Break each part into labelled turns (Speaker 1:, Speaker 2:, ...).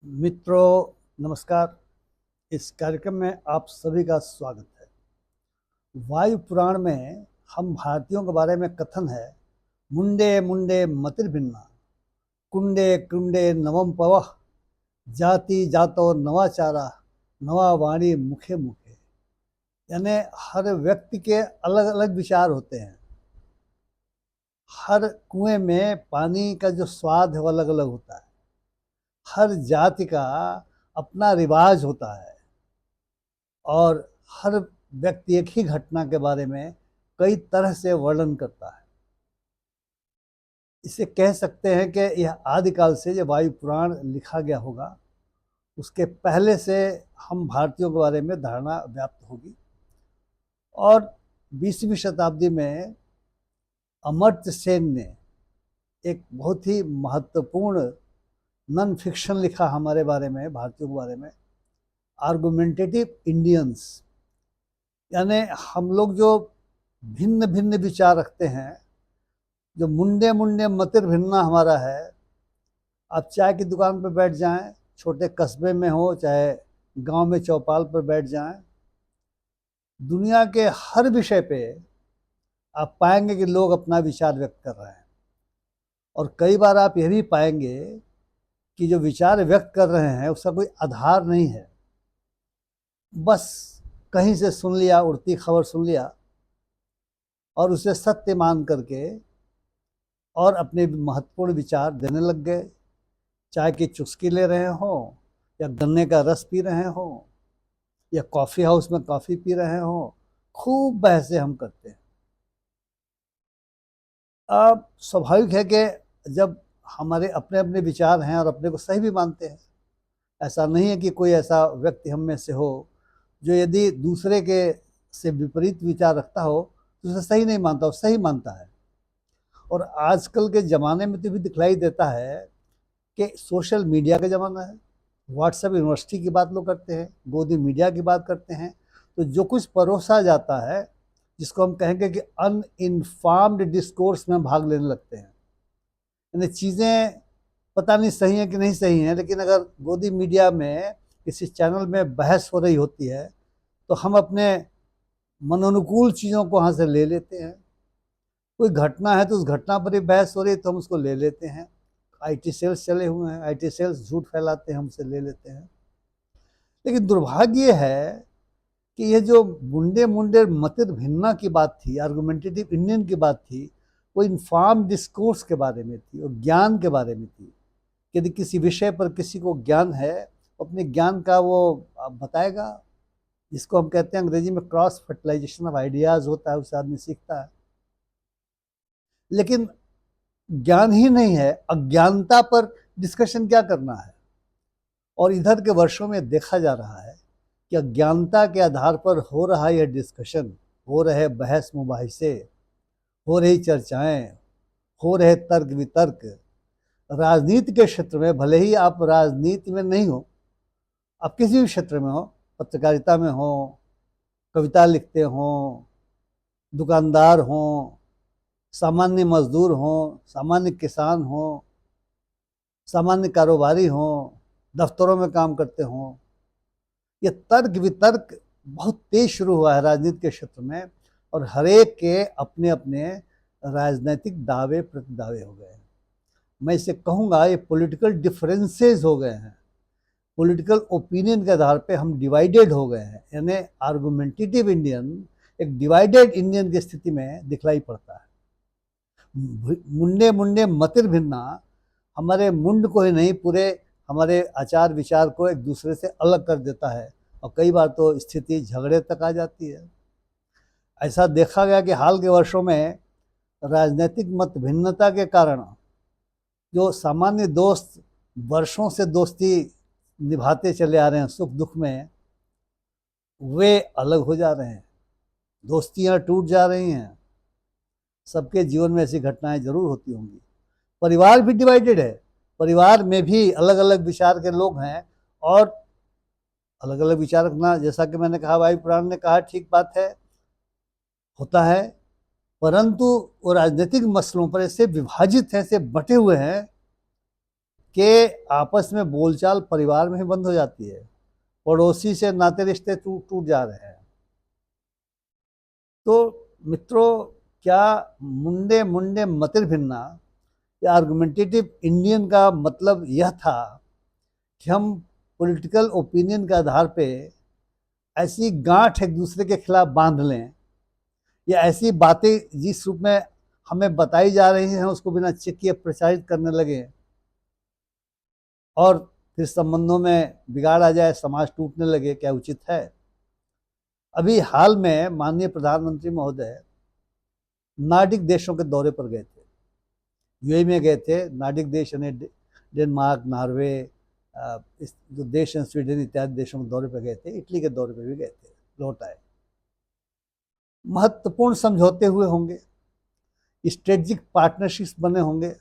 Speaker 1: मित्रों नमस्कार। इस कार्यक्रम में आप सभी का स्वागत है। वायु पुराण में हम भारतीयों के बारे में कथन है, मुंडे मुंडे मतिर्भिन्ना, कुंडे कुंडे नवम पवः, जाति जातो नवाचारा, नवा वाणी मुखे मुखे। यानी हर व्यक्ति के अलग अलग विचार होते हैं। हर कुएं में पानी का जो स्वाद है वो अलग अलग होता है। हर जाति का अपना रिवाज होता है और हर व्यक्ति एक ही घटना के बारे में कई तरह से वर्णन करता है। इसे कह सकते हैं कि यह आदिकाल से जो वायु पुराण लिखा गया होगा उसके पहले से हम भारतीयों के बारे में धारणा व्याप्त होगी। और 20वीं शताब्दी में अमर्त्य सेन ने एक बहुत ही महत्वपूर्ण नॉन फिक्शन लिखा हमारे बारे में, भारतीयों के बारे में, आर्गुमेंटेटिव इंडियंस। यानी हम लोग जो भिन्न भिन्न विचार रखते हैं, जो मुंडे मुंडे मतिर भिन्ना हमारा है। आप चाय की दुकान पर बैठ जाएं, छोटे कस्बे में हो चाहे गांव में चौपाल पर बैठ जाएं, दुनिया के हर विषय पे आप पाएंगे कि लोग अपना विचार व्यक्त कर रहे हैं। और कई बार आप यह भी पाएंगे कि जो विचार व्यक्त कर रहे हैं उसका कोई आधार नहीं है, बस कहीं से सुन लिया, उड़ती खबर सुन लिया और उसे सत्य मान करके और अपने महत्वपूर्ण विचार देने लग गए। चाय की चुस्की ले रहे हो या गन्ने का रस पी रहे हो या कॉफ़ी हाउस में कॉफ़ी पी रहे हो, खूब बहसें हम करते हैं। अब स्वाभाविक है कि जब हमारे अपने अपने विचार हैं और अपने को सही भी मानते हैं, ऐसा नहीं है कि कोई ऐसा व्यक्ति हम में से हो जो यदि दूसरे के से विपरीत विचार रखता हो तो उसे सही नहीं मानता, वो सही मानता है। और आजकल के ज़माने में तो भी दिखलाई देता है कि सोशल मीडिया का ज़माना है। व्हाट्सएप यूनिवर्सिटी की बात लोग करते हैं, गोदी मीडिया की बात करते हैं, तो जो कुछ परोसा जाता है जिसको हम कहेंगे कि अनइन्फॉर्म्ड डिस्कोर्स में भाग लेने लगते हैं। यानी चीज़ें पता नहीं सही हैं कि नहीं सही हैं, लेकिन अगर गोदी मीडिया में किसी चैनल में बहस हो रही होती है तो हम अपने मनोनुकूल चीज़ों को वहाँ से ले लेते हैं। कोई घटना है तो उस घटना पर ही बहस हो रही है तो हम उसको ले लेते हैं। आईटी सेल्स चले हुए हैं, आईटी सेल्स झूठ फैलाते हैं, हमसे ले लेते हैं। लेकिन दुर्भाग्य है कि ये जो मुंडे मुंडे मतिर भिन्ना की बात थी, आर्गुमेंटेटिव इंडियन की बात थी, वो इन्फॉर्म डिस्कोर्स के बारे में थी और ज्ञान के बारे में थी। यदि किसी विषय पर किसी को ज्ञान है, अपने ज्ञान का वो बताएगा, जिसको हम कहते हैं अंग्रेजी में क्रॉस फर्टिलाइजेशन ऑफ आइडियाज होता है, उससे आदमी सीखता है। लेकिन ज्ञान ही नहीं है, अज्ञानता पर डिस्कशन क्या करना है। और इधर के वर्षों में देखा जा रहा है कि अज्ञानता के आधार पर हो रहा यह डिस्कशन, हो रहे बहस मुबाहिसे, हो रही चर्चाएं, हो रहे तर्क वितर्क, राजनीति के क्षेत्र में, भले ही आप राजनीति में नहीं हो, आप किसी भी क्षेत्र में हो, पत्रकारिता में हो, कविता लिखते हो, दुकानदार हो, सामान्य मजदूर हो, सामान्य किसान हो, सामान्य कारोबारी हो, दफ्तरों में काम करते हो, ये तर्क वितर्क बहुत तेज शुरू हुआ है राजनीति के क्षेत्र में। और हरेक के अपने अपने राजनीतिक दावे प्रतिदावे हो गए हैं। मैं इसे कहूँगा ये पॉलिटिकल डिफरेंसेस हो गए हैं। पॉलिटिकल ओपिनियन के आधार पे हम डिवाइडेड हो गए हैं। यानी आर्गुमेंटेटिव इंडियन एक डिवाइडेड इंडियन की स्थिति में दिखलाई पड़ता है। मुंडे मुंडे मतिर भिन्ना हमारे मुंड को ही नहीं, पूरे हमारे आचार विचार को एक दूसरे से अलग कर देता है और कई बार तो स्थिति झगड़े तक आ जाती है। ऐसा देखा गया कि हाल के वर्षों में राजनीतिक मत भिन्नता के कारण जो सामान्य दोस्त वर्षों से दोस्ती निभाते चले आ रहे हैं सुख दुख में, वे अलग हो जा रहे हैं, दोस्तियां टूट जा रही हैं। सबके जीवन में ऐसी घटनाएं जरूर होती होंगी। परिवार भी डिवाइडेड है, परिवार में भी अलग अलग विचार के लोग हैं। और अलग अलग विचार रखना, जैसा कि मैंने कहा, वायु पुराण ने कहा, ठीक बात है, होता है। परंतु वो राजनीतिक मसलों पर ऐसे विभाजित हैं, ऐसे बटे हुए हैं कि आपस में बोलचाल परिवार में ही बंद हो जाती है, पड़ोसी से नाते रिश्ते टूट टूट जा रहे हैं। तो मित्रों, क्या मुंडे मुंडे मतिर भिन्ना या आर्गुमेंटेटिव इंडियन का मतलब यह था कि हम पॉलिटिकल ओपिनियन के आधार पे ऐसी गांठ एक दूसरे के खिलाफ बांध लें, या ऐसी बातें जिस रूप में हमें बताई जा रही हैं उसको बिना चेक किए प्रचारित करने लगे और फिर संबंधों में बिगाड़ आ जाए, समाज टूटने लगे? क्या उचित है? अभी हाल में माननीय प्रधानमंत्री महोदय नार्डिक देशों के दौरे पर गए थे, यूएई में गए थे। नार्डिक देश यानी डेनमार्क, नॉर्वे, इस जो देश हैं स्वीडन इत्यादि देशों के दौरे पर गए थे, इटली के दौरे पर भी गए थे, लौट आए। महत्वपूर्ण समझौते हुए होंगे, स्ट्रेटजिक पार्टनरशिप्स बने होंगे।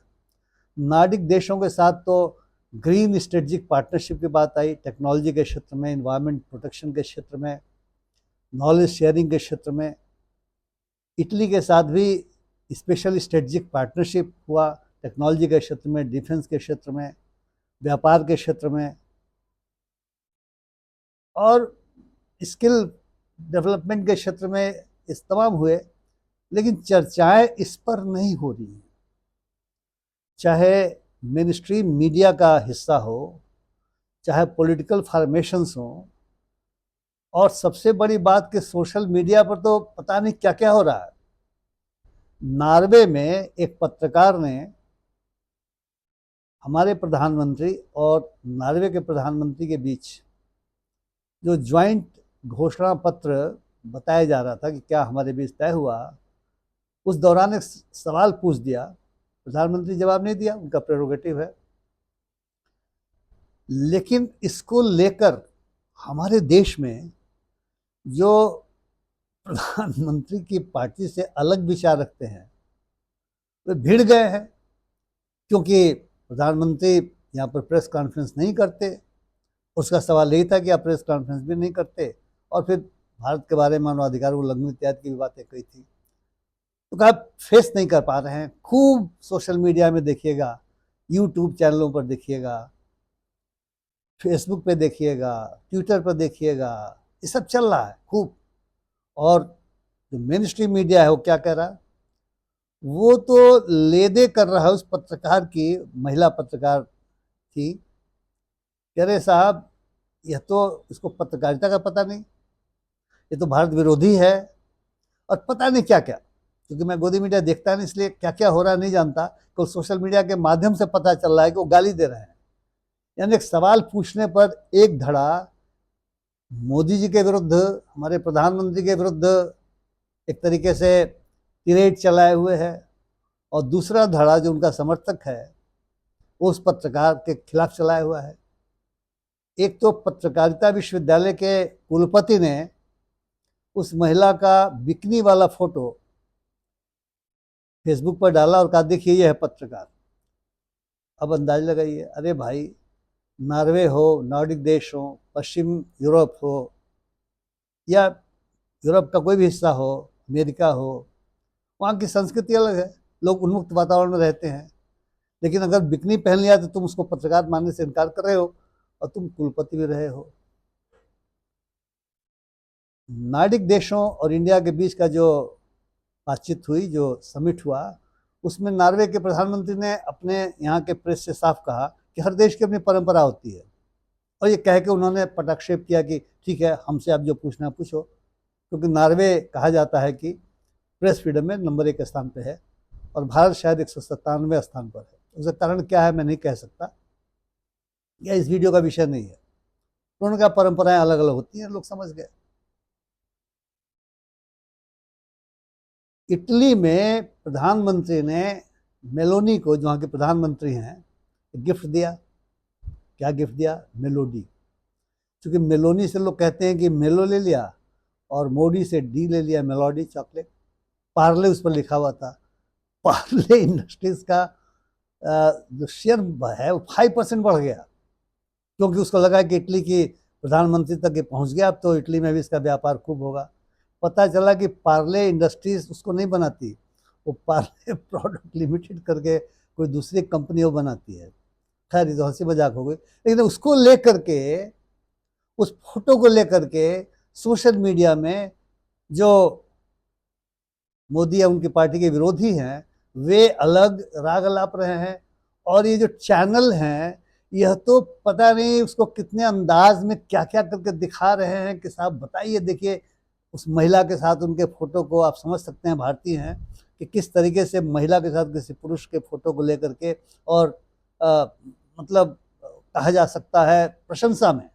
Speaker 1: नार्डिक देशों के साथ तो ग्रीन स्ट्रेटजिक पार्टनरशिप की बात आई, टेक्नोलॉजी के क्षेत्र में, इन्वायरमेंट प्रोटेक्शन के क्षेत्र में, नॉलेज शेयरिंग के क्षेत्र में। इटली के साथ भी स्पेशल स्ट्रेटजिक पार्टनरशिप हुआ, टेक्नोलॉजी के क्षेत्र में, डिफेंस के क्षेत्र में, व्यापार के क्षेत्र में और स्किल डेवलपमेंट के क्षेत्र में इस तमाम हुए। लेकिन चर्चाएं इस पर नहीं हो रही हैं, चाहे मेन स्ट्रीम मीडिया का हिस्सा हो, चाहे पॉलिटिकल फॉर्मेशंस हो, और सबसे बड़ी बात कि सोशल मीडिया पर तो पता नहीं क्या क्या हो रहा है। नॉर्वे में एक पत्रकार ने हमारे प्रधानमंत्री और नॉर्वे के प्रधानमंत्री के बीच जो ज्वाइंट घोषणा पत्र बताया जा रहा था कि क्या हमारे बीच तय हुआ, उस दौरान एक सवाल पूछ दिया। प्रधानमंत्री जवाब नहीं दिया, उनका प्रेरोगेटिव है। लेकिन इसको लेकर हमारे देश में जो प्रधानमंत्री की पार्टी से अलग विचार रखते हैं वे भिड़ गए हैं, क्योंकि प्रधानमंत्री यहाँ पर प्रेस कॉन्फ्रेंस नहीं करते। उसका सवाल यही था कि आप प्रेस कॉन्फ्रेंस भी नहीं करते, और फिर भारत के बारे में मानवाधिकार उल्लंघन इत्यादि की भी बातें कही थी। तो कहा फेस नहीं कर पा रहे हैं। खूब सोशल मीडिया में देखिएगा, यूट्यूब चैनलों पर देखिएगा, फेसबुक पे देखिएगा, ट्विटर पर देखिएगा, ये सब चल रहा है खूब। और जो मेन स्ट्रीम मीडिया है वो क्या कह रहा है, वो तो लेदे कर रहा है उस पत्रकार की, महिला पत्रकार थी, कह रहे साहब यह तो इसको पत्रकारिता का पता नहीं, ये तो भारत विरोधी है, और पता नहीं क्या क्या। क्योंकि मैं गोदी मीडिया देखता नहीं, इसलिए क्या क्या हो रहा है नहीं जानता। तो सोशल मीडिया के माध्यम से पता चल रहा है कि वो गाली दे रहे हैं। यानी एक सवाल पूछने पर एक धड़ा मोदी जी के विरुद्ध, हमारे प्रधानमंत्री के विरुद्ध एक तरीके से टिरेड चलाए हुए है, और दूसरा धड़ा जो उनका समर्थक है वो उस पत्रकार के खिलाफ चलाया हुआ है। एक तो पत्रकारिता विश्वविद्यालय के कुलपति ने उस महिला का बिकनी वाला फोटो फेसबुक पर डाला और कहा देखिए ये है पत्रकार। अब अंदाज लगाइए, अरे भाई, नॉर्वे हो, नॉर्डिक देश हो, पश्चिम यूरोप हो, या यूरोप का कोई भी हिस्सा हो, अमेरिका हो, वहाँ की संस्कृति अलग है, लोग उन्मुक्त वातावरण में रहते हैं। लेकिन अगर बिकनी पहन लिया तो तुम उसको पत्रकार मानने से इनकार कर रहे हो, और तुम कुलपति भी रहे हो। नॉर्डिक देशों और इंडिया के बीच का जो बातचीत हुई, जो समिट हुआ, उसमें नॉर्वे के प्रधानमंत्री ने अपने यहाँ के प्रेस से साफ कहा कि हर देश की अपनी परंपरा होती है, और ये कह के उन्होंने पटाक्षेप किया कि ठीक है, हमसे आप जो पूछना पूछो। क्योंकि नॉर्वे कहा जाता है कि प्रेस फ्रीडम में नंबर 1 स्थान पे है, और भारत शायद 197वें स्थान पर है। उसका कारण क्या है मैं नहीं कह सकता, यह इस वीडियो का विषय नहीं है। तो उनका परंपराएं अलग अलग होती हैं, लोग समझ गए। इटली में प्रधानमंत्री ने मेलोनी को, जो वहाँ के प्रधानमंत्री हैं, गिफ्ट दिया। क्या गिफ्ट दिया? मेलोडी। क्योंकि मेलोनी से लोग कहते हैं कि मेलो ले लिया, और मोडी से डी ले लिया, मेलोडी चॉकलेट। पार्ले उस पर लिखा हुआ था। पार्ले इंडस्ट्रीज का जो शेयर है वो 5% बढ़ गया, क्योंकि उसको लगा कि इटली की प्रधानमंत्री तक ये पहुंच गया, अब तो इटली में भी इसका व्यापार खूब होगा। पता चला कि पार्ले इंडस्ट्रीज उसको नहीं बनाती, वो पार्ले प्रोडक्ट लिमिटेड करके कोई दूसरी कंपनी वो बनाती है। खैर ये तो हंसी मजाक हो गई, लेकिन उसको लेकर के, उस फोटो को लेकर के सोशल मीडिया में जो मोदी या उनकी पार्टी के विरोधी हैं वे अलग राग अलाप रहे हैं, और ये जो चैनल हैं यह तो पता नहीं उसको कितने अंदाज में क्या क्या करके दिखा रहे हैं कि साहब बताइए, देखिए उस महिला के साथ उनके फोटो को आप समझ सकते हैं, भारतीय हैं, कि किस तरीके से महिला के साथ किसी पुरुष के फोटो को लेकर के, और मतलब कहा जा सकता है प्रशंसा में,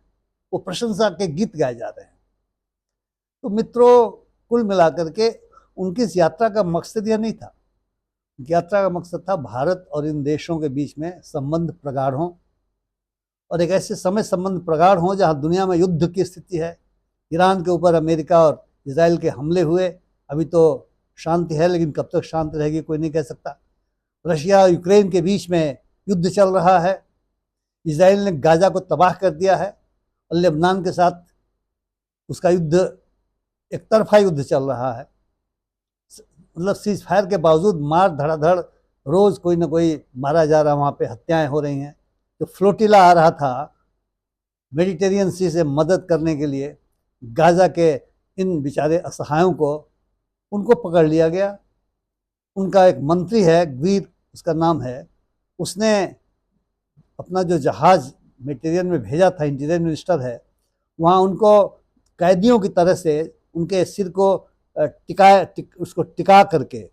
Speaker 1: वो प्रशंसा के गीत गाए जा रहे हैं। तो मित्रों, कुल मिलाकर के उनकी इस यात्रा का मकसद यह नहीं था। यात्रा का मकसद था भारत और इन देशों के बीच में संबंध प्रगाढ़ हों, और एक ऐसे समय संबंध प्रगाढ़ हों जहां दुनिया में युद्ध की स्थिति है। ईरान के ऊपर अमेरिका और इजराइल के हमले हुए, अभी तो शांति है, लेकिन कब तक शांति रहेगी कोई नहीं कह सकता। रशिया और यूक्रेन के बीच में युद्ध चल रहा है। इजराइल ने गाजा को तबाह कर दिया है, और लेबनान के साथ उसका युद्ध, एक तरफा युद्ध चल रहा है। मतलब सीज फायर के बावजूद मार धड़ाधड़ रोज कोई ना कोई मारा जा रहा, वहाँ पे हत्याएं हो रही हैं। जो फ्लोटिला आ रहा था मेडिटेरियन सी से मदद करने के लिए गाजा के इन बेचारे असहायों को, उनको पकड़ लिया गया। उनका एक मंत्री है, ग्वीर उसका नाम है, उसने अपना जो जहाज मेडिटेरियन में भेजा था, इंटीरियर मिनिस्टर है, वहाँ उनको कैदियों की तरह से उनके सिर को उसको टिका करके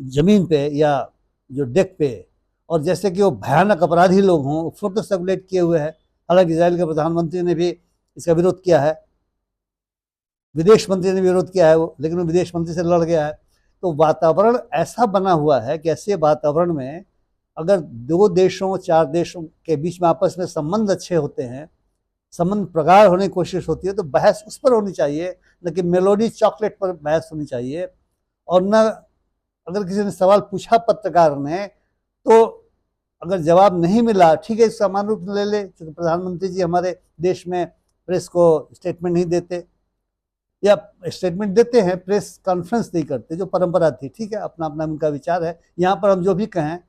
Speaker 1: जमीन पे या जो डेक पे, और जैसे कि वो भयानक अपराधी लोग हों, फोटो सर्कुलेट किए हुए हैं। हालांकि इजराइल के प्रधानमंत्री ने भी इसका विरोध किया है, विदेश मंत्री ने विरोध किया है, वो लेकिन वो विदेश मंत्री से लड़ गया है। तो वातावरण ऐसा बना हुआ है कि ऐसे वातावरण में अगर दो देशों, चार देशों के बीच में आपस में संबंध अच्छे होते हैं, संबंध प्रगाढ़ होने की कोशिश होती है, तो बहस उस पर होनी चाहिए, न कि मेलोडी चॉकलेट पर बहस होनी चाहिए। और न, अगर किसी ने सवाल पूछा पत्रकार ने, तो अगर जवाब नहीं मिला, ठीक है, समान रूप ले ले, क्योंकि प्रधानमंत्री जी हमारे देश में प्रेस को स्टेटमेंट नहीं देते, या स्टेटमेंट देते हैं, प्रेस कॉन्फ्रेंस नहीं करते, जो परंपरा थी। ठीक है, अपना अपना उनका विचार है, यहाँ पर हम जो भी कहें।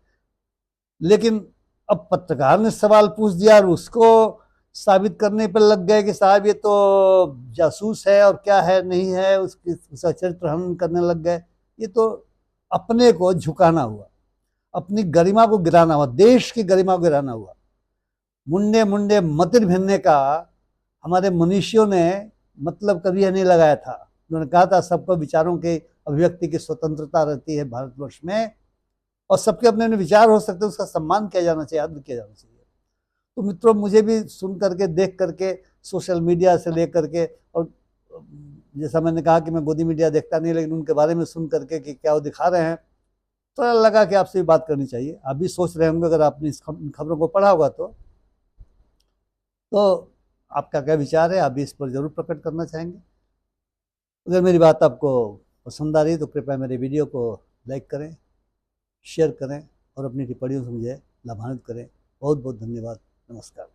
Speaker 1: लेकिन अब पत्रकार ने सवाल पूछ दिया और उसको साबित करने पर लग गए कि साहब ये तो जासूस है, और क्या है नहीं है, उसका चरित्र हनन करने लग गए। ये तो अपने को झुकाना हुआ, अपनी गरिमा को गिराना हुआ, देश की गरिमा को गिराना हुआ। मुंडे मुंडे मतिर भिन्ने का हमारे मनीषियों ने मतलब कभी नहीं लगाया था। उन्होंने कहा था सबको विचारों के अभिव्यक्ति की स्वतंत्रता रहती है भारतवर्ष में, और सबके अपने अपने विचार हो सकते हैं, उसका सम्मान किया जाना चाहिए, आदर किया जाना चाहिए। तो मित्रों, मुझे भी सुन करके, देख करके, सोशल मीडिया से लेकर के, और जैसा मैंने कहा कि मैं गोदी मीडिया देखता नहीं, लेकिन उनके बारे में सुन करके कि क्या वो दिखा रहे हैं, तो लगा कि आपसे भी बात करनी चाहिए। आप भी सोच रहे होंगे, अगर आपने इस खबरों को पढ़ा होगा तो आपका क्या विचार है, आप भी इस पर जरूर प्रकट करना चाहेंगे। अगर मेरी बात आपको पसंद आ रही तो कृपया मेरे वीडियो को लाइक करें, शेयर करें, और अपनी टिप्पणियों से मुझे लाभान्वित करें। बहुत बहुत धन्यवाद। नमस्कार।